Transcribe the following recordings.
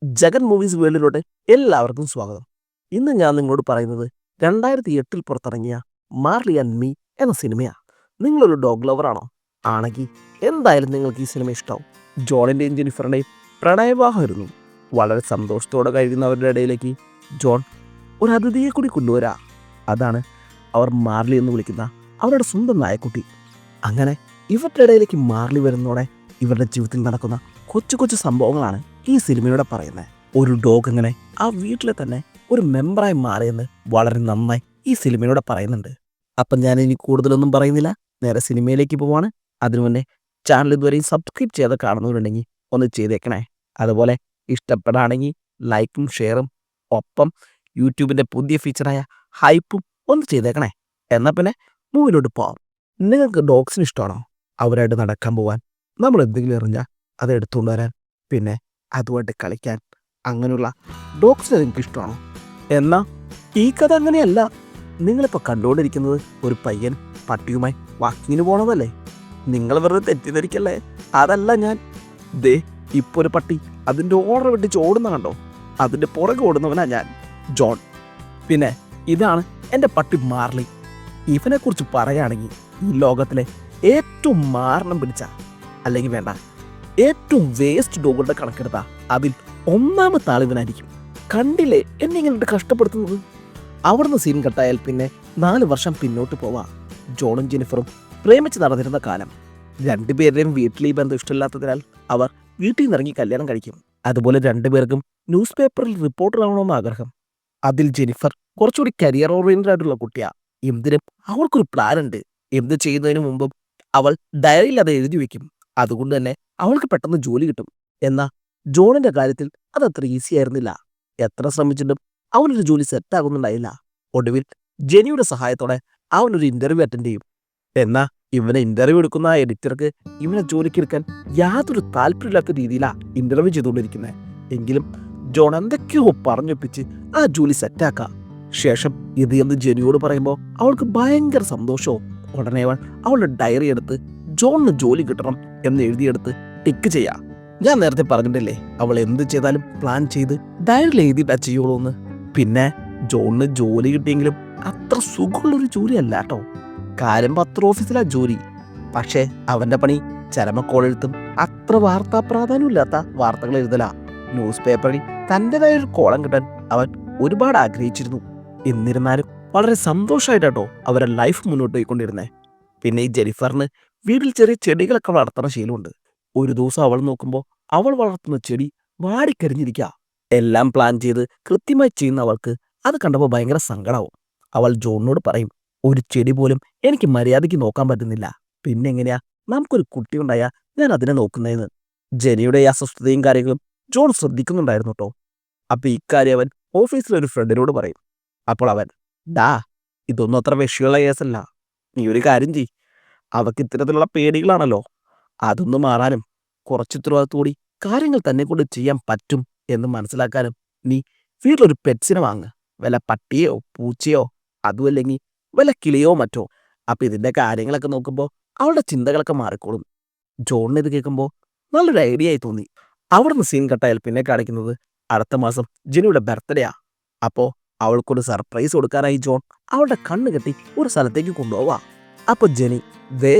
Jagan movies വേൾഡിലോട്ട് എല്ലാവർക്കും സ്വാഗതം. ഇന്ന് ഞാൻ നിങ്ങളോട് പറയുന്നത് 2008 പുറത്തിറങ്ങിയ മാർലി ആൻഡ് മീ എന്ന സിനിമയാണ്. നിങ്ങളൊരു ഡോഗ് ലവറാണോ? ആണെങ്കിൽ എന്തായാലും നിങ്ങൾക്ക് ഈ സിനിമ ഇഷ്ടമാവും. ജോണിൻ്റെയും ജെനിഫറിൻ്റെയും പ്രണയവിവാഹമായിരുന്നു. വളരെ സന്തോഷത്തോടെ കഴിയുന്നവരുടെ ഇടയിലേക്ക് ജോൺ ഒരു അതിഥിയെ കൂടി കൊണ്ടുവരാ. അതാണ് അവർ മാർലി എന്ന് വിളിക്കുന്ന അവരുടെ സ്വന്തം നായക്കുട്ടി. അങ്ങനെ ഇവരുടെ ഇടയിലേക്ക് മാർലി വരുന്നതോടെ ഇവരുടെ ജീവിതത്തിൽ നടക്കുന്ന കൊച്ചു കൊച്ചു സംഭവങ്ങളാണ് ഈ സിനിമയുടെ പറയുന്നത്. ഒരു ഡോഗ് എങ്ങനെ ആ വീട്ടിലെ തന്നെ ഒരു മെമ്പറായി മാറിയെന്ന് വളരെ നന്നായി ഈ സിനിമയുടെ പറയുന്നുണ്ട്. അപ്പം ഞാൻ ഇനി കൂടുതലൊന്നും പറയുന്നില്ല, നേരെ സിനിമയിലേക്ക് പോവാണ്. അതിനു മുന്നേ ചാനൽ ഇതുവരെയും സബ്സ്ക്രൈബ് ചെയ്ത് കാണുന്നവരുണ്ടെങ്കിൽ ഒന്ന് ചെയ്തേക്കണേ. അതുപോലെ ഇഷ്ടപ്പെടാണെങ്കിൽ ലൈക്കും ഷെയറും ഒപ്പം യൂട്യൂബിൻ്റെ പുതിയ ഫീച്ചറായ ഹൈപ്പും ഒന്ന് ചെയ്തേക്കണേ. എന്നാൽ പിന്നെ മൂവിലോട്ട് പോവാം. നിങ്ങൾക്ക് ഡോഗ്സിന് ഇഷ്ടമാണോ? അവരായിട്ട് നടക്കാൻ പോവാൻ, നമ്മൾ എന്തെങ്കിലും എറിഞ്ഞാൽ അത് എടുത്തുകൊണ്ട് വരാൻ, പിന്നെ അതുമായിട്ട് കളിക്കാൻ, അങ്ങനെയുള്ള ഡോഗ്സിനെ നിങ്ങൾക്ക് ഇഷ്ടമാണോ? എന്നാൽ ഈ കഥ അങ്ങനെയല്ല. നിങ്ങളിപ്പോൾ കണ്ടുകൊണ്ടിരിക്കുന്നത് ഒരു പയ്യൻ പട്ടിയുമായി വാക്കിങ്ങിന് പോകണതല്ലേ? നിങ്ങൾ വെറുതെ തെറ്റിദ്ധരിക്കല്ലേ, അതല്ല ഞാൻ. ദേ ഇപ്പോൾ ഒരു പട്ടി അതിൻ്റെ ഓർഡർ വെട്ടിച്ച് ഓടുന്ന കണ്ടോ? അതിൻ്റെ പുറകെ ഓടുന്നവനാ ഞാൻ, ജോൺ. പിന്നെ ഇതാണ് എൻ്റെ പട്ടി മാർലി. ഇവനെക്കുറിച്ച് പറയുകയാണെങ്കിൽ ഈ ലോകത്തിലെ ഏറ്റവും മാരണം പിടിച്ച, അല്ലെങ്കിൽ വേണ്ട, ഏറ്റവും വേസ്റ്റ് ഡോഗുകളുടെ കണക്കെടുത്താൽ അതിൽ ഒന്നാമത്തെ ആളിവനായിരിക്കും. കണ്ടില്ലേ എന്നെ ഇങ്ങനെ കഷ്ടപ്പെടുത്തുന്നത്? അവിടുന്ന് സീൻ കട്ടായാൽ പിന്നെ 4 വർഷം പിന്നോട്ട് പോവാ. ജോണും ജെനിഫറും പ്രേമിച്ച് നടന്നിരുന്ന കാലം. രണ്ടുപേരുടെയും വീട്ടിൽ ഈ ബന്ധം ഇഷ്ടമില്ലാത്തതിനാൽ അവർ വീട്ടിൽ നിന്ന് ഇറങ്ങി കല്യാണം കഴിക്കും. അതുപോലെ രണ്ടുപേർക്കും ന്യൂസ് പേപ്പറിൽ റിപ്പോർട്ടർ ആവണമെന്ന് ആഗ്രഹം. അതിൽ ജെനിഫർ കുറച്ചുകൂടി കരിയർ ഓറിയന്റഡ് ആയിട്ടുള്ള കുട്ടിയാ. എന്തിനും അവൾക്കൊരു പ്ലാൻ ഉണ്ട്. എന്ത് ചെയ്യുന്നതിന് മുമ്പും അവൾ ഡയറിയിൽ അത് എഴുതി വെക്കും. അതുകൊണ്ട് തന്നെ അവൾക്ക് പെട്ടെന്ന് ജോലി കിട്ടും. എന്നാൽ ജോണിന്റെ കാര്യത്തിൽ അതത്ര ഈസി ആയിരുന്നില്ല. എത്ര ശ്രമിച്ചിട്ടും അവനൊരു ജോലി സെറ്റാകുന്നുണ്ടായില്ല. ഒടുവിൽ ജെനിയുടെ സഹായത്തോടെ അവനൊരു ഇന്റർവ്യൂ അറ്റൻഡ് ചെയ്യും. എന്നാൽ ഇവനെ ഇന്റർവ്യൂ എടുക്കുന്ന ആ എഡിറ്റർക്ക് ഇവനെ ജോലിക്ക് എടുക്കാൻ യാതൊരു താല്പര്യമില്ലാത്ത രീതിയിലാണ് ഇന്റർവ്യൂ ചെയ്തുകൊണ്ടിരിക്കുന്നത്. എങ്കിലും ജോൺ എന്തൊക്കെയോ പറഞ്ഞൊപ്പിച്ച് ആ ജോലി സെറ്റാക്കാം. ശേഷം ഇത് എന്ന് ജെനിയോട് പറയുമ്പോൾ അവൾക്ക് ഭയങ്കര സന്തോഷവും. ഉടനെ അവളുടെ ഡയറി എടുത്ത് ജോണിന് ജോലി കിട്ടണം എന്ന് എഴുതിയെടുത്ത് ടിക്ക് ചെയ്യാം. ഞാൻ നേരത്തെ പറഞ്ഞിട്ടില്ലേ, അവൾ എന്ത് ചെയ്താലും പ്ലാൻ ചെയ്ത് ഡയറിയിൽ എഴുതിയിട്ടാ ചെയ്യുള്ളൂ എന്ന്. പിന്നെ ജോണിന് ജോലി കിട്ടിയെങ്കിലും അത്ര സുഖമുള്ളൊരു ജോലിയല്ല കേട്ടോ. കാര്യം പത്ര ഓഫീസിലാ ജോലി. പക്ഷേ അവന്റെ പണി ചരമക്കോളെഴുത്തും അത്ര വാർത്താ പ്രാധാന്യമില്ലാത്ത വാർത്തകൾ എഴുതലാ. ന്യൂസ് പേപ്പറിൽ തൻ്റെതായൊരു കോളം കിട്ടാൻ അവൻ ഒരുപാട് ആഗ്രഹിച്ചിരുന്നു. എന്നിരുന്നാലും വളരെ സന്തോഷമായിട്ടോ അവരെ ലൈഫ് മുന്നോട്ട് പോയിക്കൊണ്ടിരുന്നേ. പിന്നെ ഈ ജെനിഫറിന് വീട്ടിൽ ചെറിയ ചെടികളൊക്കെ വളർത്തുന്ന ശീലമുണ്ട്. ഒരു ദിവസം അവൾ നോക്കുമ്പോൾ അവൾ വളർത്തുന്ന ചെടി വാടിക്കരിഞ്ഞിരിക്കുക. എല്ലാം പ്ലാൻ ചെയ്ത് കൃത്യമായി ചെയ്യുന്ന അവൾക്ക് അത് കണ്ടപ്പോൾ ഭയങ്കര സങ്കടമാവും. അവൾ ജോണിനോട് പറയും, ഒരു ചെടി പോലും എനിക്ക് മര്യാദയ്ക്ക് നോക്കാൻ പറ്റുന്നില്ല, പിന്നെ എങ്ങനെയാ നമുക്കൊരു കുട്ടി ഉണ്ടായാ ഞാൻ അതിനെ നോക്കുന്നതെന്ന്. ജെനിയുടെ ഈ അസ്വസ്ഥതയും കാര്യങ്ങളും ജോൺ ശ്രദ്ധിക്കുന്നുണ്ടായിരുന്നു കേട്ടോ. അപ്പൊ ഇക്കാര്യം അവൻ ഓഫീസിലൊരു ഫ്രണ്ടിനോട് പറയും. അപ്പോൾ അവൻ, ഡാ, ഇതൊന്നും അത്ര വിഷയമുള്ള കേസല്ല. നീ ഒരു കാര്യം ചെയ്, അവക്ക് ഇത്തരത്തിലുള്ള പേടികളാണല്ലോ, അതൊന്ന് മാറാനും കുറച്ച് ഉത്തരവാദിത്തോടി കാര്യങ്ങൾ തന്നെ കൊണ്ട് ചെയ്യാൻ പറ്റും എന്ന് മനസ്സിലാക്കാനും നീ വീട്ടിലൊരു പെറ്റ്സിനെ വാങ്ങ്. വല്ല പട്ടിയോ പൂച്ചയോ അതുമല്ലെങ്കിൽ വല്ല കിളിയോ മറ്റോ. അപ്പൊ ഇതിന്റെ കാര്യങ്ങളൊക്കെ നോക്കുമ്പോൾ അവളുടെ ചിന്തകളൊക്കെ മാറിക്കോളും. ജോണിന് ഇത് കേൾക്കുമ്പോൾ നല്ലൊരു ഐഡിയ ആയി തോന്നി. അവിടുന്ന് സീൻ കട്ടായാൽ പിന്നെ കാണിക്കുന്നത് അടുത്ത മാസം ജെനിയുടെ ബർത്ത്ഡേയാ. അപ്പോൾ അവൾക്കൊരു സർപ്രൈസ് കൊടുക്കാനായി ജോൺ അവളുടെ കണ്ണ് കെട്ടി ഒരു സ്ഥലത്തേക്ക് കൊണ്ടുപോവാ. അപ്പൊ ജെനി, ദേ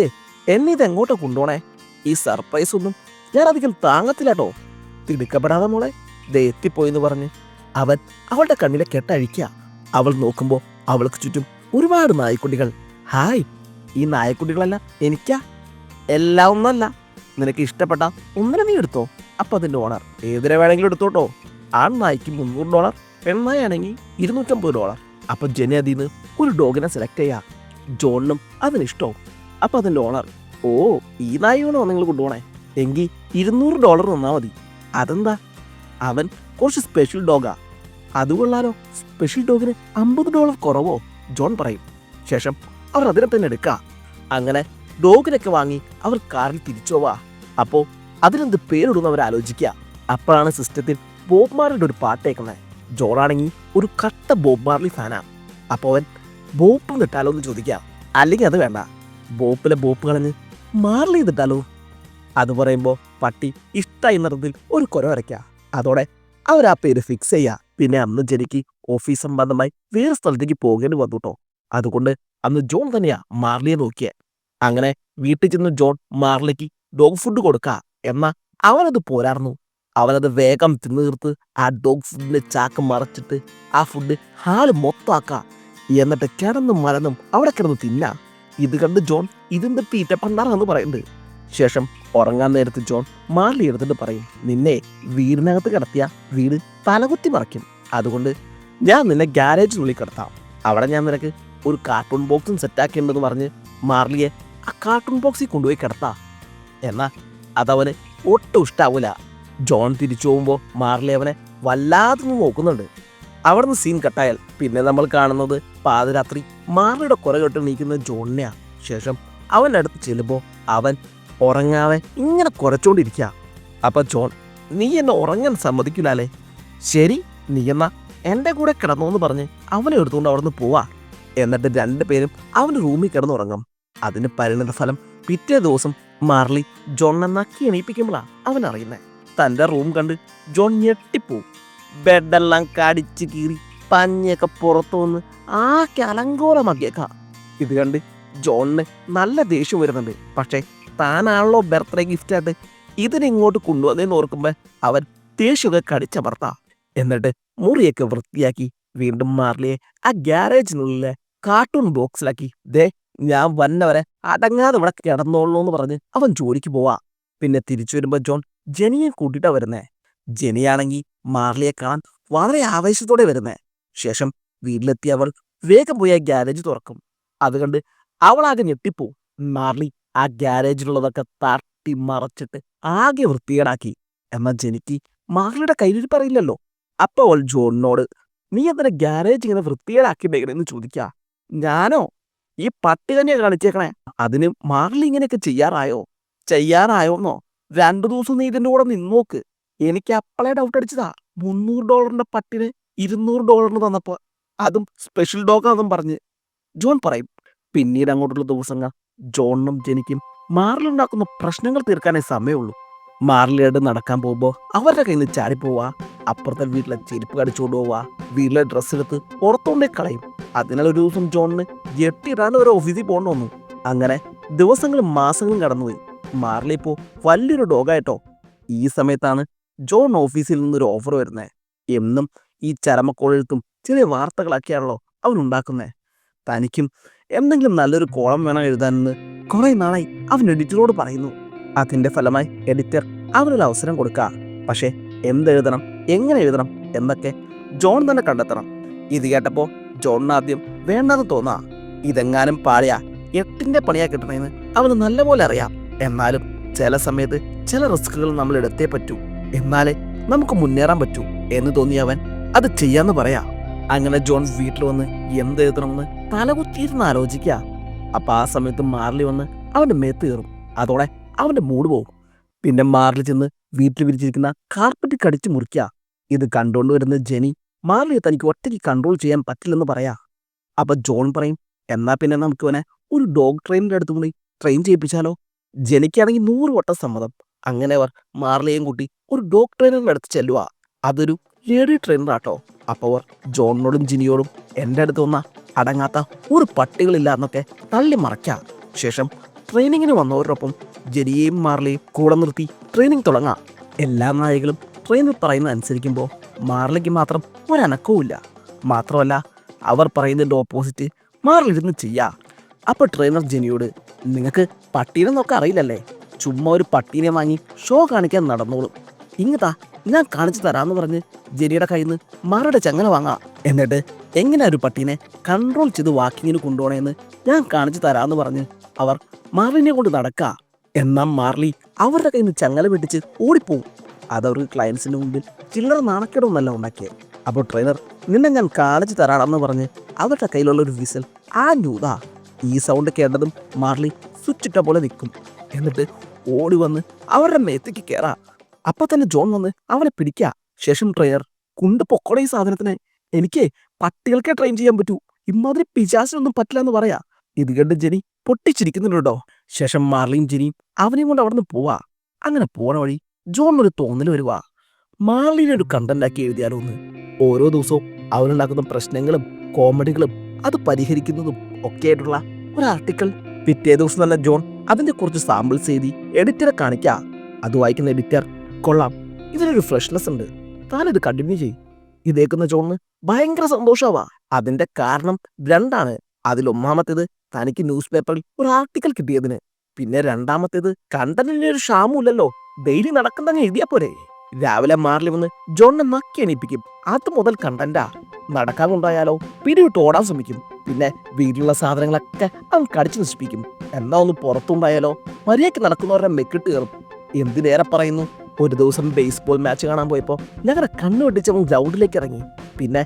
എന്നെ ഇത് എങ്ങോട്ടാ കൊണ്ടുപോണേ? ഈ സർപ്രൈസ് ഒന്നും ഞാൻ അധികം താങ്ങത്തില്ലാട്ടോ. തിടുക്കപ്പെടാതെ മോളെ, ദേ എത്തിപ്പോയെന്ന് പറഞ്ഞ് അവൻ അവളുടെ കണ്ണിലെ കെട്ടഴിക്കുക. അവൾ നോക്കുമ്പോൾ അവൾക്ക് ചുറ്റും ഒരുപാട് നായ്ക്കുട്ടികൾ. ഹായ്, ഈ നായ്ക്കുട്ടികളെല്ലാം എനിക്കാ. എല്ലാം ഒന്നല്ല, നിനക്ക് ഇഷ്ടപ്പെട്ട ഒന്നിനെ നീ എടുത്തോ. അപ്പൊ അതിന്റെ ഓണർ ഏതിനെ വേണമെങ്കിലും എടുത്തോട്ടോ. ആൺ നായ്ക്ക് $300, പെണ്ണായാണെങ്കിൽ $250. അപ്പൊ ജെനി അതിന്ന് ഒരു ഡോഗിനെ സെലക്ട് ചെയ്യാ. ജോണിനും അതിനിഷ്ടവും. അപ്പൊ അതിന്റെ ഓണർ, ഓ, ഈ നായികണോ നിങ്ങൾ കൊണ്ടുപോണേ? എങ്കിൽ $200 തന്നാ മതി. അതെന്താ? അവൻ കുറച്ച് സ്പെഷ്യൽ ഡോഗാ. അത് കൊള്ളാലോ, സ്പെഷ്യൽ ഡോഗിന് $50 കുറവോ? ജോൺ പറയും. ശേഷം അവർ അതിനെ തന്നെ എടുക്കുക. അങ്ങനെ ഡോഗിനൊക്കെ വാങ്ങി അവർ കാറിൽ തിരിച്ചു പോവാ. അപ്പോൾ അതിനെന്ത് പേരിടുന്ന അവർ ആലോചിക്കുക. അപ്പോഴാണ് സിസ്റ്റത്തിൽ ബോബ് മാർലിയുടെ ഒരു പാട്ടേക്കുന്നത്. ജോണാണെങ്കിൽ ഒരു കട്ട ബോബ് മാർലി ഫാനാ. അപ്പോൾ അവൻ ബോപ്പ് നിട്ടാലോ എന്ന് ചോദിക്കാം. അല്ലെങ്കിൽ അത് വേണ്ട, ബോപ്പിലെ ബോപ്പ് കളഞ്ഞ് മാർലി ചെയ്തിട്ടാലോ. അത് പറയുമ്പോൾ പട്ടി ഇഷ്ടമായി നിറത്തിൽ ഒരു കുര വരയ്ക്കുക. അതോടെ അവരാ പേര് ഫിക്സ് ചെയ്യുക. പിന്നെ അന്ന് ജെനിക്ക് ഓഫീസ് സംബന്ധമായി വേറെ സ്ഥലത്തേക്ക് പോകേണ്ടി വന്നു കേട്ടോ. അതുകൊണ്ട് അന്ന് ജോൺ തന്നെയാ മാർലിയെ നോക്കിയേ. അങ്ങനെ വീട്ടിൽ ചെന്ന് ജോൺ മാർലിക്ക് ഡോഗ് ഫുഡ് കൊടുക്കുക. എന്നാ അവനത് പോരാർന്നു. അവനത് വേഗം തിന്നു തീർത്ത് ആ ഡോഗ് ഫുഡിന്റെ ചാക്ക് മറച്ചിട്ട് ആ ഫുഡ് ഹാള് മൊത്തമാക്ക. എന്നിട്ട് കിടന്നും മലന്നും അവിടെ കിടന്ന് തിന്നാ. ഇത് കണ്ട് ജോൺ ഇതിന്റെ തീറ്റ പണ്ടാറാന്ന് പറയുന്നുണ്ട്. ശേഷം ഉറങ്ങാൻ നേരത്ത് ജോൺ മാർലി എടുത്തിട്ട് പറയും, നിന്നെ വീടിനകത്ത് കിടത്തിയ വീട് തലകുത്തി മറയ്ക്കും. അതുകൊണ്ട് ഞാൻ നിന്നെ ഗ്യാരേജിനുള്ളിൽ കിടത്താം. അവിടെ ഞാൻ നിനക്ക് ഒരു കാർട്ടൂൺ ബോക്സും സെറ്റാക്കിയെന്ന് പറഞ്ഞ് മാർലിയെ ആ കാർട്ടൂൺ ബോക്സിൽ കൊണ്ടുപോയി കിടത്താം. എന്നാ അതവന് ഒട്ടും ഇഷ്ടാവൂല. ജോൺ തിരിച്ചു പോകുമ്പോൾ മാർലി അവനെ വല്ലാതെ നോക്കുന്നുണ്ട്. അവിടുന്ന് സീൻ കട്ടായാൽ പിന്നെ നമ്മൾ കാണുന്നത് പാതിരാത്രി മാർലിയുടെ കുറെ കെട്ട് നീക്കുന്ന ജോണിനെയാ. ശേഷം അവൻ അടുത്ത് ചെല്ലുമ്പോൾ അവൻ ഉറങ്ങാതെ ഇങ്ങനെ കുറച്ചുകൊണ്ടിരിക്കുക. അപ്പൊ ജോൺ, നീ എന്നെ ഉറങ്ങാൻ സമ്മതിക്കില്ലാലേ? ശരി, നീ എന്നാ എൻ്റെ കൂടെ കിടന്നോന്ന് പറഞ്ഞ് അവനെ എടുത്തുകൊണ്ട് അവിടുന്ന് പോവാ. എന്നിട്ട് രണ്ടുപേരും അവൻ്റെ റൂമിൽ കിടന്നുറങ്ങും. അതിന് പരിണിത ഫലം പിറ്റേ ദിവസം മാർലി ജോൺ നന്നാക്കി എണീപ്പിക്കുമ്പോഴാണ് അവൻ അറിയുന്നത്. തൻ്റെ റൂം കണ്ട് ജോൺ ഞെട്ടിപ്പോവും. ബെഡെല്ലാം കടിച്ച് കീറി പഞ്ഞയൊക്കെ പുറത്തു വന്ന് ആകെ അലങ്കോലമാക്കിയേക്കാം. ഇത് കണ്ട് ജോണിന് നല്ല ദേഷ്യം വരുന്നുണ്ട്. പക്ഷേ താനാണല്ലോ ബർത്ത്ഡേ ഗിഫ്റ്റായിട്ട് ഇതിനിങ്ങോട്ട് കൊണ്ടുവന്നതെന്ന് ഓർക്കുമ്പോൾ അവൻ ദേഷ്യമൊക്കെ കടിച്ചമർത്താം. എന്നിട്ട് മുറിയൊക്കെ വൃത്തിയാക്കി വീണ്ടും മാർലിയെ ആ ഗ്യാരേജിനുള്ളിലെ കാർട്ടൂൺ ബോക്സിലാക്കി ദേ ഞാൻ വന്നവരെ അടങ്ങാതെ ഇവിടെ കിടന്നോളൂ എന്ന് പറഞ്ഞ് അവൻ ജോലിക്ക് പോവാ. പിന്നെ തിരിച്ചു വരുമ്പോൾ ജോൺ ജെനിയെ കൂട്ടിയിട്ടാ വരുന്നേ. ജെനിയാണെങ്കിൽ മാർലിയെ കാണാൻ വളരെ ആവേശത്തോടെ വരുന്നേ. ശേഷം വീട്ടിലെത്തിയ അവൾ വേഗം പോയി ആ ഗ്യാരേജ് തുറക്കും. അത് കണ്ട് അവളാകെ ഞെട്ടിപ്പോവും. മാർലി ആ ഗ്യാരേജിലുള്ളതൊക്കെ തട്ടി മറച്ചിട്ട് ആകെ വൃത്തികേടാക്കി. എന്നാൽ ജെനിക്ക് മാർലിയുടെ കയ്യിലിരിപ്പറിയില്ലല്ലോ. അപ്പോൾ അവൾ ജോണിനോട്, നീ എന്തിനാ ഗ്യാരേജ് ഇങ്ങനെ വൃത്തികേടാക്കിയിട്ടേക്കണെന്ന് ചോദിക്കുക. ഞാനോ? ഈ പട്ടി തന്നെയാണ് കാണിച്ചേക്കണേ. അതിന് മാർലി ഇങ്ങനെയൊക്കെ ചെയ്യാറായോന്നോ? 2 ദിവസം നീ ഇതിൻ്റെ കൂടെ നിന്നോക്ക്. എനിക്ക് അപ്പളേ ഡൗട്ട് അടിച്ചതാ. $300 പട്ടിന് $200 തന്നപ്പോൾ, അതും സ്പെഷ്യൽ ഡോഗാന്നും പറഞ്ഞ് ജോൺ പറയും. പിന്നീട് അങ്ങോട്ടുള്ള ദിവസങ്ങൾ ജോണിനും ജെനിക്കും മാർലി ഉണ്ടാക്കുന്ന പ്രശ്നങ്ങൾ തീർക്കാനേ സമയമുള്ളൂ. മാർലിയായിട്ട് നടക്കാൻ പോകുമ്പോൾ അവരുടെ കയ്യിൽ നിന്ന് ചാടിപ്പോവാ, അപ്പുറത്തെ വീട്ടിലെ ചെരുപ്പ് കടിച്ചുകൊണ്ട് പോവാ, വീട്ടിലെ ഡ്രസ്സ് എടുത്ത് പുറത്തോണ്ടേ കളയും. അതിനാൽ ഒരു ദിവസം ജോണിന് ജെട്ടിയിടാൻ ഒരു ഓഫീസിൽ പോകേണ്ടി വന്നു. അങ്ങനെ ദിവസങ്ങളും മാസങ്ങളും കടന്നുപോയി. മാർലി ഇപ്പോൾ വലിയൊരു ഡോഗായിട്ടോ. ഈ സമയത്താണ് ജോൺ ഓഫീസിൽ നിന്നൊരു ഓഫർ വരുന്നത്. എന്നും ഈ ചരമക്കോഴെഴുത്തും ചെറിയ വാർത്തകളൊക്കെയാണല്ലോ അവൻ ഉണ്ടാക്കുന്നത്. തനിക്കും എന്തെങ്കിലും നല്ലൊരു കോളം വേണം എഴുതാനെന്ന് കുറെ നാളായി അവൻ എഡിറ്ററോട് പറയുന്നു. അതിന്റെ ഫലമായി എഡിറ്റർ അവനൊരു അവസരം കൊടുക്കുക. പക്ഷേ എന്തെഴുതണം, എങ്ങനെ എഴുതണം എന്നൊക്കെ ജോൺ തന്നെ കണ്ടെത്തണം. ഇത് കേട്ടപ്പോൾ ജോണിന് ആദ്യം വേണ്ടെന്ന് തോന്നാ. ഇതെങ്ങാനും പാഴയാ 8ന്റെ പണിയാ കിട്ടണമെന്ന് അവന് നല്ലപോലെ അറിയാം. എന്നാലും ചില സമയത്ത് ചില റിസ്കുകൾ നമ്മൾ എടുത്തേ പറ്റൂ, എന്നാലേ നമുക്ക് മുന്നേറാൻ പറ്റൂ എന്ന് തോന്നിയവൻ അത് ചെയ്യാന്ന് പറയാ. അങ്ങനെ ജോൺ വീട്ടിൽ വന്ന് എന്തെഴുതണമെന്ന് തലകുത്തിയിരുന്ന് ആലോചിക്കുക. അപ്പൊ ആ സമയത്ത് മാർലി വന്ന് അവന്റെ മേത്ത് കയറും. അതോടെ അവന്റെ മൂഡ് പോകും. പിന്നെ മാർലി ചെന്ന് വീട്ടിൽ വിരിച്ചിരിക്കുന്ന കാർപ്പറ്റ് കടിച്ചു മുറിക്കുക. ഇത് കണ്ടുകൊണ്ട് വരുന്ന ജെനി മാർലിയെ തനിക്ക് ഒറ്റയ്ക്ക് കൺട്രോൾ ചെയ്യാൻ പറ്റില്ലെന്ന് പറയാ. അപ്പൊ ജോൺ പറയും, എന്നാ പിന്നെ നമുക്ക് അവനെ ഒരു ഡോഗ് ട്രെയിനിന്റെ അടുത്ത് കൂടി ട്രെയിൻ ചെയ്യിപ്പിച്ചാലോ? ജെനിക്കാണെങ്കിൽ 100 വട്ടം സമ്മതം. അങ്ങനെ അവർ മാർലിയെയും കൂട്ടി ഒരു ഡോഗ് ട്രെയിനറിന്റെ അടുത്ത് ചെല്ലുക. അതൊരു ലേഡി ട്രെയിനർ ആട്ടോ. അപ്പോൾ അവർ ജോണിനോടും ജിനിയോടും എൻ്റെ അടുത്ത് വന്ന അടങ്ങാത്ത ഒരു പട്ടികളില്ല എന്നൊക്കെ തള്ളി മറയ്ക്കാം. ശേഷം ട്രെയിനിങ്ങിന് വന്നവരോടൊപ്പം ജെനിയെയും മാർലിയെയും കൂടെ നിർത്തി ട്രെയിനിങ് തുടങ്ങാം. എല്ലാ നായകളും ട്രെയിനർ പറയുന്നത് അനുസരിക്കുമ്പോൾ മാർലിക്ക് മാത്രം ഒരനക്കവുമില്ല. മാത്രമല്ല അവർ പറയുന്നതിൻ്റെ ഓപ്പോസിറ്റ് മാർലി ഇരുന്ന് ചെയ്യാം. അപ്പോൾ ട്രെയിനർ ജെനിയോട്, നിങ്ങൾക്ക് പട്ടീനെ നോക്കാൻ അറിയില്ലല്ലേ? ചുമ്മാ ഒരു പട്ടീനെ വാങ്ങി ഷോ കാണിക്കാൻ നടന്നോളും. ഇങ്ങതാ ഞാൻ കാണിച്ചു തരാമെന്ന് പറഞ്ഞ് ജെനിയുടെ കയ്യിൽ നിന്ന് മാർലിയുടെ ചങ്ങല വാങ്ങാം. എന്നിട്ട് എങ്ങനെ ഒരു പട്ടീനെ കൺട്രോൾ ചെയ്ത് വാക്കിങ്ങിന് കൊണ്ടുപോകണമെന്ന് ഞാൻ കാണിച്ചു തരാമെന്ന് പറഞ്ഞ് അവർ മാർലിനെ കൊണ്ട് നടക്കുക. എന്നാൽ മാർലി അവരുടെ കയ്യിൽ നിന്ന് ചങ്ങല വെട്ടിച്ച് ഓടിപ്പോവും. അതവർക്ക് ക്ലയൻസിൻ്റെ മുമ്പിൽ ചില്ലറ നാണക്കേടൊന്നല്ല ഉണ്ടാക്കിയത്. അപ്പോൾ ട്രെയിനർ, നിന്നെ ഞാൻ കാണിച്ചു തരാമെന്ന് പറഞ്ഞ് അവരുടെ കയ്യിലുള്ള ഒരു വിസിൽ ആഞ്ഞൂതാ. ഈ സൗണ്ട് കേട്ടതും മാർലി സ്വിച്ചിട്ട പോലെ നിൽക്കും. എന്നിട്ട് ഓടി വന്ന് അവരുടെ മേത്തേക്ക് കയറാം. അപ്പം തന്നെ ജോൺ വന്ന് അവനെ പിടിക്കുക. ശേഷം ട്രെയിനർ, കൊണ്ട് പൊക്കോടെ ഈ സാധനത്തിനെ, എനിക്ക് പട്ടികൾക്കേ ട്രെയിൻ ചെയ്യാൻ പറ്റൂ, ഇമാതിരി പിശാചിനൊന്നും പറ്റില്ല എന്ന് പറയാ. ഇത് കണ്ട് ജെനി പൊട്ടിച്ചിരിക്കുന്നുണ്ടോ. ശേഷം മാർലിയും ജെനിയും അവനെയും കൊണ്ട് അവിടെ നിന്ന് പോവാ. അങ്ങനെ പോണ വഴി ജോൺ ഒരു തോന്നൽ വരുവാ. മാർലിനെ ഒരു കണ്ടന്റാക്കി എഴുതിയാലോ എന്ന്. ഓരോ ദിവസവും അവനുണ്ടാക്കുന്ന പ്രശ്നങ്ങളും കോമഡികളും അത് പരിഹരിക്കുന്നതും ഒക്കെ ആയിട്ടുള്ള ഒരു ആർട്ടിക്കിൾ. പിറ്റേ ദിവസം തന്നെ ജോൺ അതിന്റെ കുറച്ച് സാമ്പിൾസ് എഴുതി എഡിറ്ററെ കാണിക്കുക. അത് വായിക്കുന്ന എഡിറ്റർ, കൊള്ളാം, ഇതിനൊരു ഫ്രഷ്നെസ് ഉണ്ട്, താനിത് കണ്ടിന്യൂ ചെയ്യും. ഇതേക്കുന്ന ജോണിന് ഭയങ്കര സന്തോഷമാവാ. അതിന്റെ കാരണം രണ്ടാണ്. അതിലൊന്നാമത്തേത് തനിക്ക് ന്യൂസ് പേപ്പറിൽ ഒരു ആർട്ടിക്കൽ കിട്ടിയതിന്. പിന്നെ രണ്ടാമത്തേത് കണ്ടന്റിന് ഒരു ക്ഷാമമില്ലല്ലോ, ഡെയിലി നടക്കുന്നങ്ങ് എഴുതിയാ പോരെ. രാവിലെ മാർലി വന്ന് ജോണിനെ നക്കി എണീപ്പിക്കും. അത് മുതൽ കണ്ടന്റാ. നടക്കാൻ കൊണ്ടായാലോ പിടിവിട്ട് ഓടാൻ ശ്രമിക്കും. പിന്നെ വീട്ടിലുള്ള സാധനങ്ങളൊക്കെ അവൻ കടിച്ചു നശിപ്പിക്കും. എന്നാ ഒന്ന് പുറത്തുണ്ടായാലോ മര്യാദയ്ക്ക് നടക്കുന്നവരുടെ മെക്കിട്ട് കയറും. എന്തിനേറെ പറയുന്നു, ഒരു ദിവസം ബേസ്ബോൾ മാച്ച് കാണാൻ പോയപ്പോൾ ഞങ്ങളുടെ കണ്ണു വെട്ടിച്ചവൻ ഗ്രൗണ്ടിലേക്ക് ഇറങ്ങി. പിന്നെ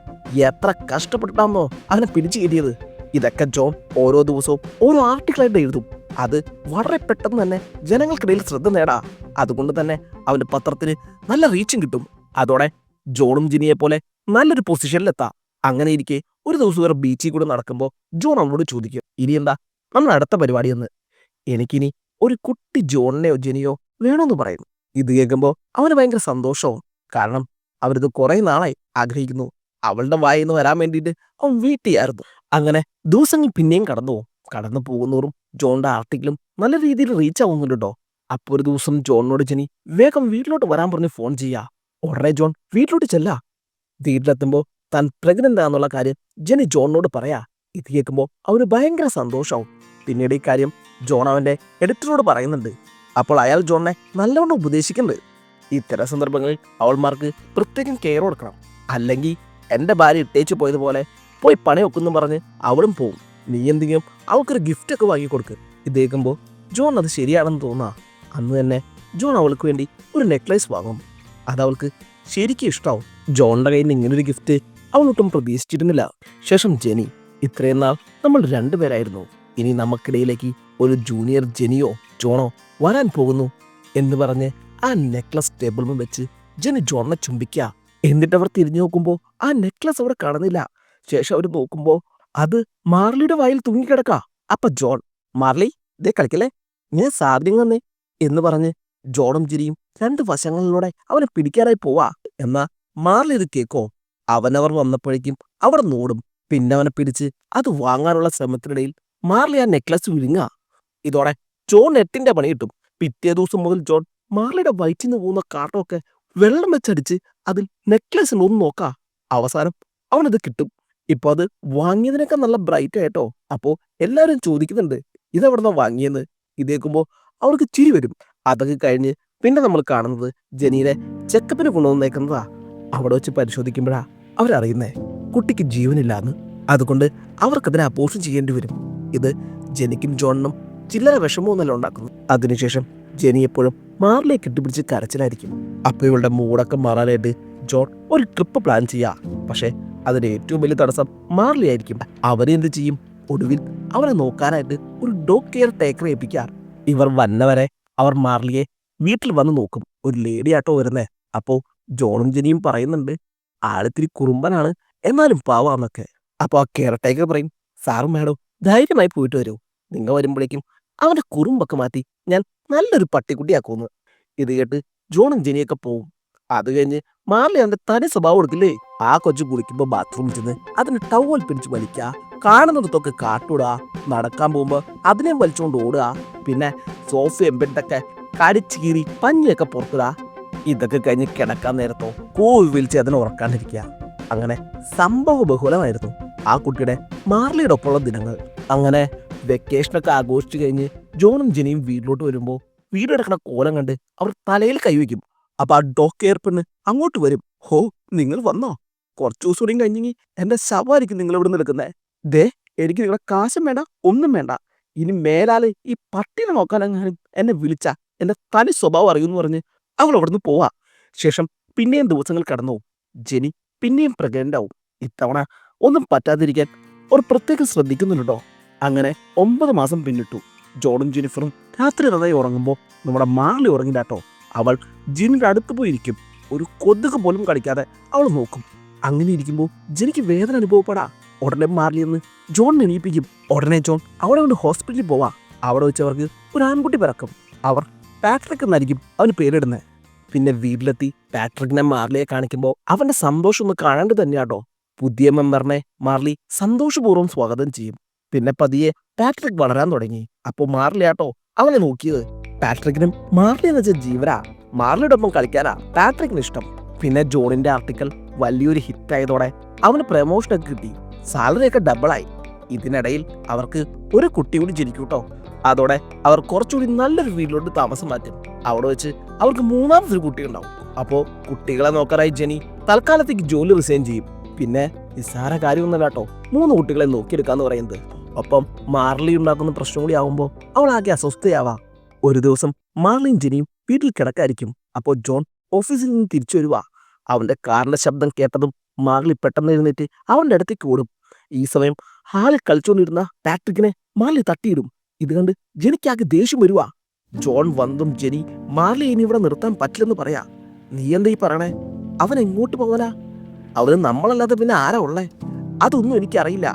എത്ര കഷ്ടപ്പെട്ടിട്ടാന്നോ അവനെ പിടിച്ചു കയറ്റിയത്. ഇതൊക്കെ ജോൺ ഓരോ ദിവസവും ഓരോ ആർട്ടിക്കിളായിട്ട് എഴുതും. അത് വളരെ പെട്ടെന്ന് തന്നെ ജനങ്ങൾക്കിടയിൽ ശ്രദ്ധ നേടാ. അതുകൊണ്ട് തന്നെ അവന്റെ പത്രത്തിന് നല്ല റീച്ചും കിട്ടും. അതോടെ ജോണും ജിനിയെ പോലെ നല്ലൊരു പൊസിഷനിലെത്താം. അങ്ങനെ ഇരിക്കെ ഒരു ദിവസം വേറെ ബീച്ചിൽ കൂടെ നടക്കുമ്പോൾ ജോൺ അവനോട് ചോദിക്കും, ഇനി എന്താ നമ്മൾ അടുത്ത പരിപാടി എന്ന്. എനിക്കിനി ഒരു കുട്ടി ജോണിനെയോ ജെനിയോ വേണമെന്ന് പറയുന്നു. ഇത് കേൾക്കുമ്പോൾ അവന് ഭയങ്കര സന്തോഷവും. കാരണം അവരിത് കുറെ നാളായി ആഗ്രഹിക്കുന്നു. അവളുടെ വായിൽ നിന്ന് വരാൻ വേണ്ടിയിട്ട് അവൻ വെയിറ്റ് ചെയ്യായിരുന്നു. അങ്ങനെ ദിവസങ്ങൾ പിന്നെയും കടന്നു പോകുന്നോറും ജോണിന്റെ ആർട്ടിക്കിളും നല്ല രീതിയിൽ റീച്ച് ആവുന്നുണ്ട് കേട്ടോ. അപ്പോൾ ഒരു ദിവസം ജോണിനോട് ജെനി വേഗം വീട്ടിലോട്ട് വരാൻ പറഞ്ഞ് ഫോൺ ചെയ്യാ. ഉടനെ ജോൺ വീട്ടിലോട്ട് ചെല്ലാ. വീട്ടിലെത്തുമ്പോൾ താൻ പ്രഗ്നന്റ് ആണെന്നുള്ള കാര്യം ജെനി ജോണിനോട് പറയാ. ഇത് കേൾക്കുമ്പോൾ അവന് ഭയങ്കര സന്തോഷമാവും. പിന്നീട് ഈ കാര്യം ജോൺ അവന്റെ എഡിറ്ററോട് പറയുന്നുണ്ട്. അപ്പോൾ അയാൾ ജോണിനെ നല്ലവണ്ണം ഉപദേശിക്കുന്നുണ്ട്. ഇത്തരം സന്ദർഭങ്ങളിൽ അവൾമാർക്ക് പ്രത്യേകം കെയർ കൊടുക്കണം. അല്ലെങ്കിൽ എൻ്റെ ഭാര്യ ഇട്ടേച്ച് പോയതുപോലെ പോയി പണി വെക്കുന്നു പറഞ്ഞ് അവളും പോവും. നീ എന്തെങ്കിലും അവൾക്കൊരു ഗിഫ്റ്റ് ഒക്കെ വാങ്ങിക്കൊടുക്ക്. ഇത് കേൾക്കുമ്പോൾ ജോൺ അത് ശരിയാണെന്ന് തോന്നാ. അന്ന് തന്നെ ജോൺ അവൾക്ക് വേണ്ടി ഒരു നെക്ലേസ് വാങ്ങും. അതവൾക്ക് ശരിക്കും ഇഷ്ടാവും. ജോണിന്റെ കയ്യിൽ നിന്ന് ഇങ്ങനൊരു ഗിഫ്റ്റ് അവളൊട്ടും പ്രതീക്ഷിച്ചിരുന്നില്ല. ശേഷം ജെനി, ഇത്രയും നാൾ നമ്മൾ രണ്ടുപേരായിരുന്നു, ഇനി നമുക്കിടയിലേക്ക് ഒരു ജൂനിയർ ജെനിയോ ജോണോ വരാൻ പോകുന്നു എന്ന് പറഞ്ഞ് ആ നെക്ലസ് ടേബിളിൽ വെച്ച് ജെനി ജോണിനെ ചുംബിക്കുക. എന്നിട്ട് അവർ തിരിഞ്ഞു നോക്കുമ്പോൾ ആ നെക്ലസ് അവിടെ കാണുന്നില്ല. ശേഷം അവർ നോക്കുമ്പോൾ അത് മാർലിയുടെ വായിൽ തൂങ്ങിക്കിടക്കാ. അപ്പൊ ജോൺ, മാർലി ദേ കളിക്കല്ലേ, ഞാൻ സാധ്യം വന്നേ എന്ന് പറഞ്ഞ് ജോണും ജിരിയും രണ്ട് വശങ്ങളിലൂടെ അവനെ പിടിക്കാനായി പോവാ. എന്നാ മാർലി ഇത് കേക്കോ. അവനവർ വന്നപ്പോഴേക്കും അവിടെ നോടും. പിന്നെ അവനെ പിടിച്ച് അത് വാങ്ങാനുള്ള ശ്രമത്തിനിടയിൽ മാർലി ആ നെക്ലസ് വിഴുങ്ങാ. ഇതോടെ ജോൺ നെറ്റിന്റെ പണി കിട്ടും. പിറ്റേ ദിവസം മുതൽ ജോൺ മാർലിയുടെ വയറ്റിൽ നിന്ന് പോകുന്ന കാട്ടമൊക്കെ വെള്ളം വെച്ചടിച്ച് അതിൽ നെക്ലസ് ഒന്ന് നോക്കാ. അവസാനം അവനത് കിട്ടും. ഇപ്പൊ അത് വാങ്ങിയതിനൊക്കെ നല്ല ബ്രൈറ്റ് ആയിട്ടോ. അപ്പോ എല്ലാവരും ചോദിക്കുന്നുണ്ട് ഇതെവിടുന്നാ വാങ്ങിയെന്ന്. ഇതേക്കുമ്പോ അവർക്ക് ചിരി വരും. അതൊക്കെ കഴിഞ്ഞ് പിന്നെ നമ്മൾ കാണുന്നത് ജെനിയുടെ ചെക്കപ്പിന് കൊണ്ടുവന്നേക്കുന്നതാ. അവിടെ വെച്ച് പരിശോധിക്കുമ്പോഴാ അവരറിയുന്നേ കുട്ടിക്ക് ജീവനില്ലാന്ന്. അതുകൊണ്ട് അവർക്കതിനെ അബോർഷൻ ചെയ്യേണ്ടി വരും. ഇത് ജെനിക്കും ജോണിനും ചില്ലറ വിഷമമൊന്നല്ല ഉണ്ടാക്കുന്നു. അതിനുശേഷം ജെനി എപ്പോഴും മാർലിയെ കെട്ടിപ്പിടിച്ച് കരച്ചിലായിരിക്കും. അപ്പോൾ ഇവളുടെ മൂടൊക്കെ മാറാനായിട്ട് ജോൺ ഒരു ട്രിപ്പ് പ്ലാൻ ചെയ്യാ. പക്ഷെ അതിന് ഏറ്റവും വലിയ തടസ്സം മാർലി ആയിരിക്കും. അവരെന്ത് ചെയ്യും? ഒടുവിൽ അവരെ നോക്കാനായിട്ട് ഒരു ഡോഗ് കെയർ ടേക്കറെ ഏൽപ്പിക്കാർ. ഇവർ വന്നവരെ അവർ മാർലിയെ വീട്ടിൽ വന്ന് നോക്കും. ഒരു ലേഡി ആട്ടോ വരുന്നേ. അപ്പോ ജോണും ജെനിയും പറയുന്നുണ്ട് ആളിത്തിരി കുറുമ്പനാണ്, എന്നാലും പാവാന്നൊക്കെ. അപ്പൊ ആ കെയർ ടേക്കർ പറയും, സാറും മാഡം ധൈര്യമായി പോയിട്ട് വരൂ, നിങ്ങൾ വരുമ്പോഴേക്കും അവന്റെ കുറുമ്പൊക്കെ മാറ്റി ഞാൻ നല്ലൊരു പട്ടിക്കുട്ടിയാക്കുന്നു. ഇത് കേട്ട് ജോണും ജെനിയൊക്കെ പോവും. അത് കഴിഞ്ഞ് മാർലി അവന്റെ തനി സ്വഭാവം എടുക്കില്ലേ. ആ കൊച്ചു കുളിക്കുമ്പോ ബാത്റൂമിൽ ചെന്ന് അതിന് ടവൽ പിടിച്ച് വലിക്കുക, കാണുന്നിടത്തൊക്കെ കാട്ടുവിടുക, നടക്കാൻ പോകുമ്പോ അതിനെ വലിച്ചുകൊണ്ട് ഓടുക, പിന്നെ സോഫയും ബെഡൊക്കെ കടിച്ചു കീറി പഞ്ഞിയൊക്കെ പുറത്തിടുക. ഇതൊക്കെ കഴിഞ്ഞ് കിടക്കാൻ നേരത്തോ കോവി വിളിച്ച് അതിനെ ഉറക്കാണ്ടിരിക്കുക. അങ്ങനെ സംഭവ ബഹുലമായിരുന്നു ആ കുട്ടിയുടെ മാർലിയുടെ ഒപ്പമുള്ള ദിനങ്ങൾ. അങ്ങനെ വെക്കേഷനൊക്കെ ആഘോഷിച്ചു കഴിഞ്ഞ് ജോണും ജെനിയും വീട്ടിലോട്ട് വരുമ്പോൾ വീട് കിടക്കുന്ന കോലം കണ്ട് അവർ തലയിൽ കൈവയ്ക്കും. അപ്പൊ ആ ഡോഗ് കെയർ പെണ്ണ് അങ്ങോട്ട് വരും. ഹോ, നിങ്ങൾ വന്നോ? കുറച്ചു ദിവസം കൂടിയും കഴിഞ്ഞെങ്കിൽ എന്റെ ശവമായിരിക്കും നിങ്ങൾ ഇവിടെ നിന്ന് എടുക്കുന്നേ. ദേ, എനിക്ക് നിങ്ങളെ കാശും വേണ്ട, ഒന്നും വേണ്ട. ഇനി മേലാല് ഈ പട്ടിനെ നോക്കാനെങ്ങാനും എന്നെ വിളിച്ച എന്റെ തനി സ്വഭാവം അറിയുമെന്ന് പറഞ്ഞ് അവൾ അവിടുന്ന് പോവാ. ശേഷം പിന്നെയും ദിവസങ്ങൾ കടന്നു. ജെനി പിന്നെയും പ്രഗ്നന്റ് ആവും. ഇത്തവണ ഒന്നും പറ്റാതിരിക്കാൻ അവർ പ്രത്യേകം ശ്രദ്ധിക്കുന്നുണ്ടോ. അങ്ങനെ 9 മാസം പിന്നിട്ടു. ജോണും ജെനിഫറും രാത്രി നന്നായി ഉറങ്ങുമ്പോൾ നമ്മുടെ മാർലി ഉറങ്ങില്ലാട്ടോ. അവൾ ജിനിയുടെ അടുത്ത് പോയിരിക്കും. ഒരു കൊതുക് പോലും കടിക്കാതെ അവൾ നോക്കും. അങ്ങനെ ഇരിക്കുമ്പോൾ ജെനിക്ക് വേദന അനുഭവപ്പെടാ. ഉടനെ മാർലി എന്ന് ജോൺ എണീപ്പിക്കും. ഉടനെ ജോൺ അവിടെ കൊണ്ട് ഹോസ്പിറ്റലിൽ പോവാ. അവിടെ വെച്ചവർക്ക് ഒരു ആൺകുട്ടി പിറക്കും. അവർ പാട്രിക് എന്നായിരിക്കും അവന് പേരിടുന്നത്. പിന്നെ വീട്ടിലെത്തി പാട്രിക്കിനെ മാർലിയെ കാണിക്കുമ്പോൾ അവന്റെ സന്തോഷം ഒന്ന് കാണേണ്ടത് തന്നെയാട്ടോ. പുതിയ മെമ്പറിനെ മാർലി സന്തോഷപൂർവ്വം സ്വാഗതം ചെയ്യും. പിന്നെ പതിയെ പാട്രിക് വളരാൻ തുടങ്ങി. അപ്പോൾ മാർലിയാട്ടോ അവനെ നോക്കിയത്. പാട്രിക്കിനും മാർലി എന്ന് വെച്ച ജീവനാ. മാർലിയുടെ ഒപ്പം കളിക്കാനാ പാട്രിക്കിന് ഇഷ്ടം. പിന്നെ ജോണിന്റെ ആർട്ടിക്കിൾ വലിയൊരു ഹിറ്റായതോടെ അവന് പ്രമോഷനൊക്കെ കിട്ടി. സാലറി ഒക്കെ ഡബിളായി. ഇതിനിടയിൽ അവർക്ക് ഒരു കുട്ടി കൂടി ജനിക്കൂട്ടോ. അതോടെ അവർ കുറച്ചുകൂടി നല്ലൊരു വീട്ടിലോട്ട് താമസം മാറ്റും. അവിടെ വെച്ച് അവർക്ക് മൂന്നാമതൊരു കുട്ടി ഉണ്ടാവും. അപ്പോൾ കുട്ടികളെ നോക്കാനായി ജെനി തൽക്കാലത്തേക്ക് ജോലി റിസൈൻ ചെയ്യും. പിന്നെ നിസ്സാര കാര്യമൊന്നുമല്ല കേട്ടോ 3 കുട്ടികളെ നോക്കിയെടുക്കാന്ന് പറയുന്നത്. ഒപ്പം മാർലി ഉണ്ടാക്കുന്ന പ്രശ്നം കൂടി ആവുമ്പോൾ അവൾ ആകെ അസ്വസ്ഥയാവാം. ഒരു ദിവസം മാർലിയും ജെനിയും വീട്ടിൽ കിടക്കായിരിക്കും. അപ്പോൾ ജോൺ ഓഫീസിൽ നിന്ന് തിരിച്ചു വരുവാ. അവന്റെ കാറിന്റെ ശബ്ദം കേട്ടതും മാർലി പെട്ടെന്ന് എഴുന്നേറ്റ് അവന്റെ അടുത്തേക്ക് ഓടും. ഈ സമയം ഹാളിൽ കളിച്ചുകൊണ്ടിരുന്ന പാട്രിക്കിനെ മാർലി തട്ടിയിടും. ഇത് കണ്ട് ജെനിക്കാകെ ദേഷ്യം വരുവാ. ജോൺ വന്നതും ജെനി മാർലി ഇനി ഇവിടെ നിർത്താൻ പറ്റില്ലെന്ന് പറയാ. നീ എന്താ ഈ പറയണേ? അവൻ എങ്ങോട്ട് പോകാനാ? അവന് നമ്മളല്ലാതെ പിന്നെ ആരാ ഉള്ളേ? അതൊന്നും എനിക്കറിയില്ല.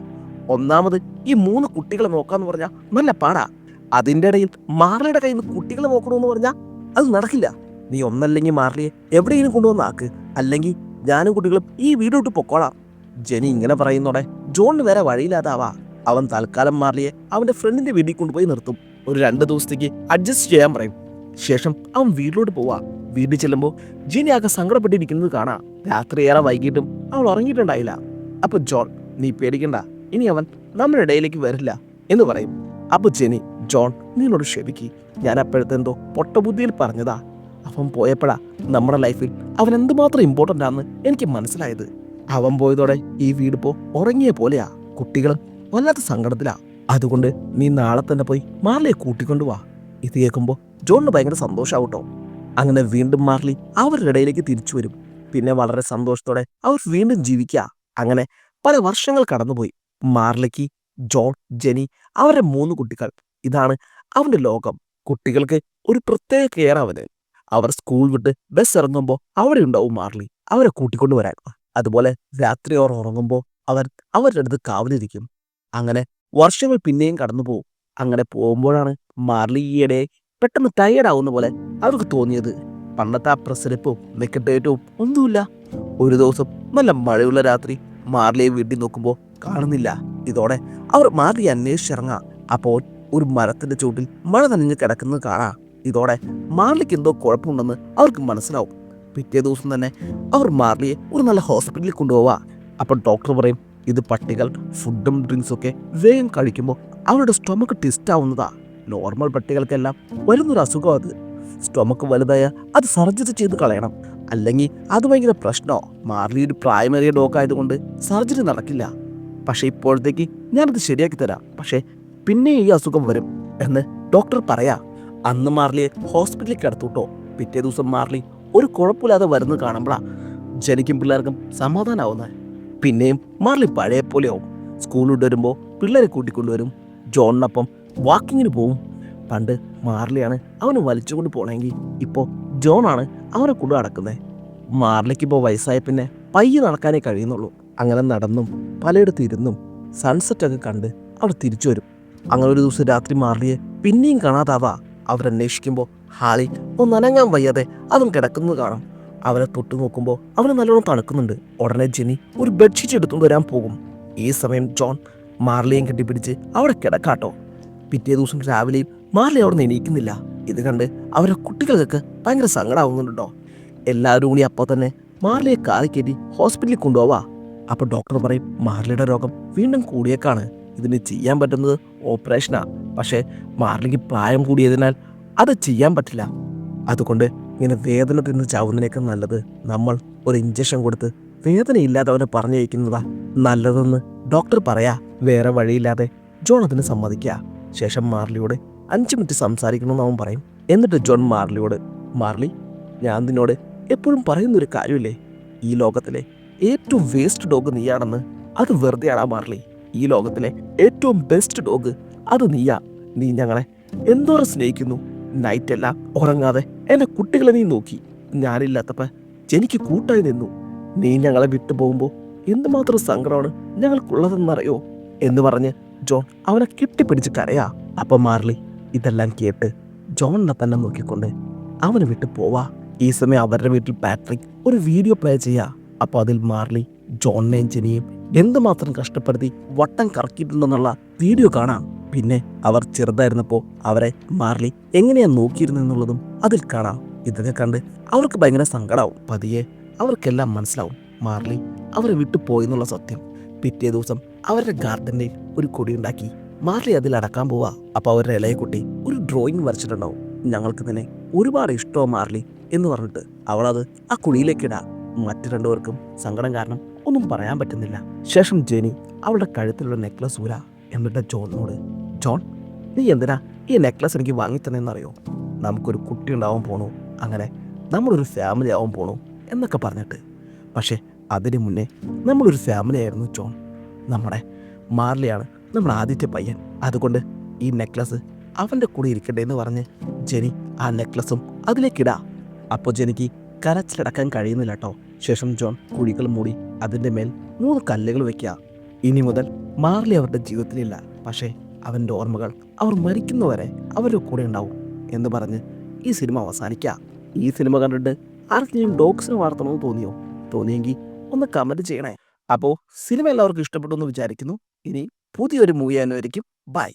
ഒന്നാമത് ഈ 3 കുട്ടികളെ നോക്കാന്ന് പറഞ്ഞാൽ നല്ല പാടാ. അതിൻ്റെ ഇടയിൽ മാർലിയുടെ കയ്യിൽ നിന്ന് കുട്ടികളെ നോക്കണമെന്ന് പറഞ്ഞാൽ അത് നടക്കില്ല. നീ ഒന്നല്ലെങ്കിൽ മാർലിയെ എവിടെയെങ്കിലും കൊണ്ടുവന്നാക്ക്, അല്ലെങ്കിൽ ഞാനും കുട്ടികളും ഈ വീടോട്ട് പൊക്കോളാം. ജെനി ഇങ്ങനെ പറയുന്നോടെ ജോണിന് വേറെ വഴിയില്ലാതാവാ. അവൻ തൽക്കാലം മാർലിയെ അവന്റെ ഫ്രണ്ടിന്റെ വീട്ടിൽ കൊണ്ടുപോയി നിർത്തും. ഒരു 2 ദിവസത്തേക്ക് അഡ്ജസ്റ്റ് ചെയ്യാൻ പറയും. ശേഷം അവൻ വീട്ടിലോട്ട് പോവാ. വീട്ടിൽ ചെല്ലുമ്പോൾ ജെനി ആകെ സങ്കടപ്പെട്ടിരിക്കുന്നത് കാണാം. രാത്രി ഏറെ വൈകിട്ടും അവൾ ഉറങ്ങിയിട്ടുണ്ടായില്ല. അപ്പൊ ജോൺ, നീ പേടിക്കണ്ട, ഇനി അവൻ നമ്മുടെ ഇടയിലേക്ക് വരില്ല എന്ന് പറയും. അപ്പൊ ജെനി, ജോൺ നീനോട് ക്ഷമിക്ക്, ഞാൻ അപ്പോഴത്തെന്തോ പൊട്ടബുദ്ധിയിൽ പറഞ്ഞതാ. അവൻ പോയപ്പോഴാ നമ്മുടെ ലൈഫിൽ അവൻ എന്തുമാത്രം ഇമ്പോർട്ടൻ്റ് ആണെന്ന് എനിക്ക് മനസ്സിലായത്. അവൻ പോയതോടെ ഈ വീടിപ്പോ ഉറങ്ങിയ പോലെയാ. കുട്ടികൾ വല്ലാത്ത സങ്കടത്തിലാ. അതുകൊണ്ട് നീ നാളെ തന്നെ പോയി മാർലിയെ കൂട്ടിക്കൊണ്ടുവാ. ഇത് കേൾക്കുമ്പോൾ ജോണിന് ഭയങ്കര സന്തോഷാവട്ടോ. അങ്ങനെ വീണ്ടും മാർലി അവരുടെ ഇടയിലേക്ക് തിരിച്ചു വരും. പിന്നെ വളരെ സന്തോഷത്തോടെ അവർ വീണ്ടും ജീവിക്കുക. അങ്ങനെ പല വർഷങ്ങൾ കടന്നുപോയി. മാർലിക്ക് ജോൺ, ജെനി, അവരുടെ 3 കുട്ടികൾ. ഇതാണ് അവന്റെ ലോകം. കുട്ടികൾക്ക് ഒരു പ്രത്യേക കെയർ അവന്. അവർ സ്കൂൾ വിട്ട് ബസ് ഇറങ്ങുമ്പോൾ അവിടെ ഉണ്ടാവും മാർലി അവരെ കൂട്ടിക്കൊണ്ടുവരാൻ. അതുപോലെ രാത്രി അവർ ഉറങ്ങുമ്പോൾ അവരുടെ അടുത്ത് കാവലിരിക്കും. അങ്ങനെ വർഷങ്ങൾ പിന്നെയും കടന്നു പോകും. അങ്ങനെ പോകുമ്പോഴാണ് മാർലി ഈയിടെ പെട്ടെന്ന് ടയേർഡ് ആവുന്ന പോലെ അവർക്ക് തോന്നിയത്. പണ്ടത്തെ ആ പ്രസരിപ്പും വെക്കട്ടേറ്റവും ഒന്നുമില്ല. ഒരു ദിവസം നല്ല മഴയുള്ള രാത്രി മാർലിയെ വീട്ടിൽ നോക്കുമ്പോൾ കാണുന്നില്ല. ഇതോടെ അവർ മാർലിയെ അന്വേഷിച്ചിറങ്ങാം. അപ്പോൾ ഒരു മരത്തിന്റെ ചുവട്ടിൽ മഴ നനഞ്ഞ് കിടക്കുന്നത് കാണാം. ഇതോടെ മാർലിക്ക് എന്തോ കുഴപ്പമുണ്ടെന്ന് അവർക്ക് മനസ്സിലാവും. പിറ്റേ ദിവസം തന്നെ അവർ മാർലിയെ ഒരു നല്ല ഹോസ്പിറ്റലിൽ കൊണ്ടുപോവാ. അപ്പോൾ ഡോക്ടർ പറയും, ഇത് പട്ടികൾ ഫുഡും ഡ്രിങ്ക്സും ഒക്കെ വേഗം കഴിക്കുമ്പോൾ അവരുടെ സ്റ്റൊമക്ക് ട്വിസ്റ്റ് ആവുന്നതാ. നോർമൽ പട്ടികൾക്കെല്ലാം വരുന്നൊരു അസുഖം അത്. സ്റ്റൊമക്ക് വലുതായ അത് സർജറി ചെയ്ത് കളയണം, അല്ലെങ്കിൽ അത് ഭയങ്കര പ്രശ്നമോ. മാർലി ഒരു പ്രായമേറിയ ഡോഗ് ആയതുകൊണ്ട് സർജറി നടക്കില്ല. പക്ഷെ ഇപ്പോഴത്തേക്ക് ഞാനത് ശരിയാക്കി തരാം, പക്ഷേ പിന്നെ ഈ അസുഖം വരും എന്ന് ഡോക്ടർ പറയാ. അന്ന് മാർലിയെ ഹോസ്പിറ്റലിൽ കിടത്തുട്ടോ. പിറ്റേ ദിവസം മാർലി ഒരു കുഴപ്പമില്ലാതെ വരുന്നത് കാണുമ്പോഴാ ജനിക്കും പിള്ളേർക്കും സമാധാനമാവുന്നത്. പിന്നെയും മാർലി പഴയ പോലെയാവും. സ്കൂളിൽ വരുമ്പോൾ പിള്ളേരെ കൂട്ടിക്കൊണ്ടുവരും. ജോണിനൊപ്പം വാക്കിങ്ങിന് പോവും. പണ്ട് മാർലിയാണ് അവന് വലിച്ചുകൊണ്ട് പോണെങ്കിൽ ഇപ്പോൾ ജോണാണ് അവനെ കൊണ്ട് നടക്കുന്നത്. മാർലിക്ക് ഇപ്പോൾ വയസ്സായ പിന്നെ പയ്യെ നടക്കാനേ കഴിയുന്നുള്ളൂ. അങ്ങനെ നടന്നും പലയിടത്ത് ഇരുന്നും സൺസെറ്റൊക്കെ കണ്ട് അവർ തിരിച്ചു വരും. അങ്ങനെ ഒരു ദിവസം രാത്രി മാർലിയെ പിന്നെയും കാണാതാവാ. അവരന്വേഷിക്കുമ്പോൾ ഹാളിൽ ഒന്ന് അനങ്ങാൻ വയ്യാതെ അവൻ കിടക്കുന്നത് കാണാം. അവനെ തൊട്ടു നോക്കുമ്പോൾ അവന് നല്ലോണം തണുക്കുന്നുണ്ട്. ഉടനെ ജെനി ഒരു ബെഡ്ഷീറ്റ് എടുത്തുകൊണ്ട് വരാൻ പോകും. ഈ സമയം ജോൺ മാർലിയെയും കെട്ടിപ്പിടിച്ച് അവിടെ കിടക്കാട്ടോ. പിറ്റേ ദിവസം രാവിലെയും മാർലി അവിടെ നിന്ന് എണീക്കുന്നില്ല. ഇത് കണ്ട് അവരുടെ കുട്ടികൾക്കൊക്കെ ഭയങ്കര സങ്കടമാവുന്നുണ്ടോ. എല്ലാവരും കൂടി അപ്പോൾ തന്നെ മാർലിയെ കാറി കയറ്റി ഹോസ്പിറ്റലിൽ കൊണ്ടുപോവാ. അപ്പോൾ ഡോക്ടർ പറയും, മാർലിയുടെ രോഗം വീണ്ടും കൂടിയേക്കാണ്. ഇതിന് ചെയ്യാൻ പറ്റുന്നത് ഓപ്പറേഷനാ. പക്ഷേ മാർലിക്ക് പ്രായം കൂടിയതിനാൽ അത് ചെയ്യാൻ പറ്റില്ല. അതുകൊണ്ട് ഇങ്ങനെ വേദന തിന്ന് ചാവുന്നതിനേക്കാൾ നല്ലത് നമ്മൾ ഒരു ഇഞ്ചക്ഷൻ കൊടുത്ത് വേദനയില്ലാതെ അവനെ പറഞ്ഞയക്കുന്നതാ നല്ലതെന്ന് ഡോക്ടർ പറയാ. വേറെ വഴിയില്ലാതെ ജോൺ അതിന് സമ്മതിക്കുക. ശേഷം മാർലിയോട് 5 മിനിറ്റ് സംസാരിക്കണമെന്ന് അവൻ പറയും. എന്നിട്ട് ജോൺ മാർലിയോട്, മാർലി, ഞാൻ നിന്നോട് എപ്പോഴും പറയുന്നൊരു കാര്യമില്ലേ, ഈ ലോകത്തിലെ ഏറ്റവും വേസ്റ്റ് ഡോഗ് നീയാണെന്ന്. അത് വെറുതെയാടാ മാർലി. ഈ ലോകത്തിലെ ഏറ്റവും ബെസ്റ്റ് ഡോഗ് അത് നീയാ. നീ ഞങ്ങളെ എന്തോരം സ്നേഹിക്കുന്നു. നൈറ്റെല്ലാം ഉറങ്ങാതെ എൻ്റെ കുട്ടികളെ നീ നോക്കി. ഞാനില്ലാത്തപ്പോൾ എനിക്ക് കൂട്ടായി നിന്നു. നീ ഞങ്ങളെ വിട്ടു പോകുമ്പോൾ എന്തുമാത്രം സങ്കടമാണ് ഞങ്ങൾക്കുള്ളതെന്നറിയോ എന്ന് പറഞ്ഞ് ജോൺ അവനെ കെട്ടിപ്പിടിച്ച് കരയാ. അപ്പം മാർലി ഇതെല്ലാം കേട്ട് ജോണിനെ തന്നെ നോക്കിക്കൊണ്ട് അവനെ വിട്ടു പോവാ. ഈ സമയം അവരുടെ വീട്ടിൽ പാട്രിക് ഒരു വീഡിയോ പ്ലേ ചെയ്യുക. അപ്പോൾ അതിൽ മാർലി ജോണിനെയും ജെനിയും എന്തുമാത്രം കഷ്ടപ്പെടുത്തി വട്ടം കറക്കിയിട്ടുണ്ടെന്നുള്ള വീഡിയോ കാണാം. പിന്നെ അവർ ചെറുതായിരുന്നപ്പോൾ അവരെ മാർലി എങ്ങനെയാണ് നോക്കിയിരുന്നെന്നുള്ളതും അതിൽ കാണാം. ഇതൊക്കെ കണ്ട് അവർക്ക് ഭയങ്കര സങ്കടമാവും. പതിയെ അവർക്കെല്ലാം മനസ്സിലാവും മാർലി അവരെ വിട്ടു പോയെന്നുള്ള സത്യം. പിറ്റേ ദിവസം അവരുടെ ഗാർഡനിൽ ഒരു കൊടി ഉണ്ടാക്കി മാർലി അതിൽ അടക്കാൻ പോവാ. അപ്പോൾ അവരുടെ ഇളയ കുട്ടി ഒരു ഡ്രോയിങ് വരച്ചിട്ടുണ്ടാവും. ഞങ്ങൾക്ക് തന്നെ ഒരുപാട് ഇഷ്ടമാണ് മാർലി എന്ന് പറഞ്ഞിട്ട് അവളത് ആ കുഴിയിലേക്ക് ഇടാ. മറ്റു രണ്ടുപേർക്കും സങ്കടം കാരണം ഒന്നും പറയാൻ പറ്റുന്നില്ല. ശേഷം ജെനി അവളുടെ കഴുത്തിലുള്ള നെക്ലസ് ഊര. എന്നിട്ട് ജോണിനോട്, ജോൺ, നീ എന്തിനാ ഈ നെക്ലസ് എനിക്ക് വാങ്ങിത്തന്നെന്നറിയോ? നമുക്കൊരു കുട്ടി ഉണ്ടാവാൻ പോണു, അങ്ങനെ നമ്മളൊരു ഫാമിലി ആവാൻ പോണു എന്നൊക്കെ പറഞ്ഞിട്ട്. പക്ഷേ അതിന് മുന്നേ നമ്മളൊരു ഫാമിലി ആയിരുന്നു ജോൺ. നമ്മുടെ മാർലിയാണ് നമ്മുടെ ആദ്യത്തെ പയ്യൻ. അതുകൊണ്ട് ഈ നെക്ലസ് അവൻ്റെ കൂടെ ഇരിക്കട്ടെ എന്ന് പറഞ്ഞ് ജെനി ആ നെക്ലസും അതിലേക്കിടാ. അപ്പോൾ ജെനിക്ക് കരച്ചിലടക്കാൻ കഴിയുന്നില്ല കേട്ടോ. ശേഷം ജോൺ കുഴികൾ മൂടി അതിൻ്റെ മേൽ 3 കല്ലുകൾ വെക്കുക. ഇനി മുതൽ മാർലി അവരുടെ ജീവിതത്തിലില്ല, പക്ഷേ അവൻ്റെ ഓർമ്മകൾ അവർ മരിക്കുന്നവരെ അവരുടെ കൂടെ ഉണ്ടാവും എന്ന് പറഞ്ഞ് ഈ സിനിമ അവസാനിക്കുക. ഈ സിനിമ കണ്ടിട്ട് ആർക്കെങ്കിലും ഡോഗ്സിനെ വളർത്തണമെന്ന് തോന്നിയോ? തോന്നിയെങ്കിൽ ഒന്ന് കമൻറ്റ് ചെയ്യണേ. അപ്പോൾ സിനിമ എല്ലാവർക്കും ഇഷ്ടപ്പെട്ടു എന്ന് വിചാരിക്കുന്നു. ഇനി പുതിയൊരു മൂവി ആയിരിക്കും. ബൈ.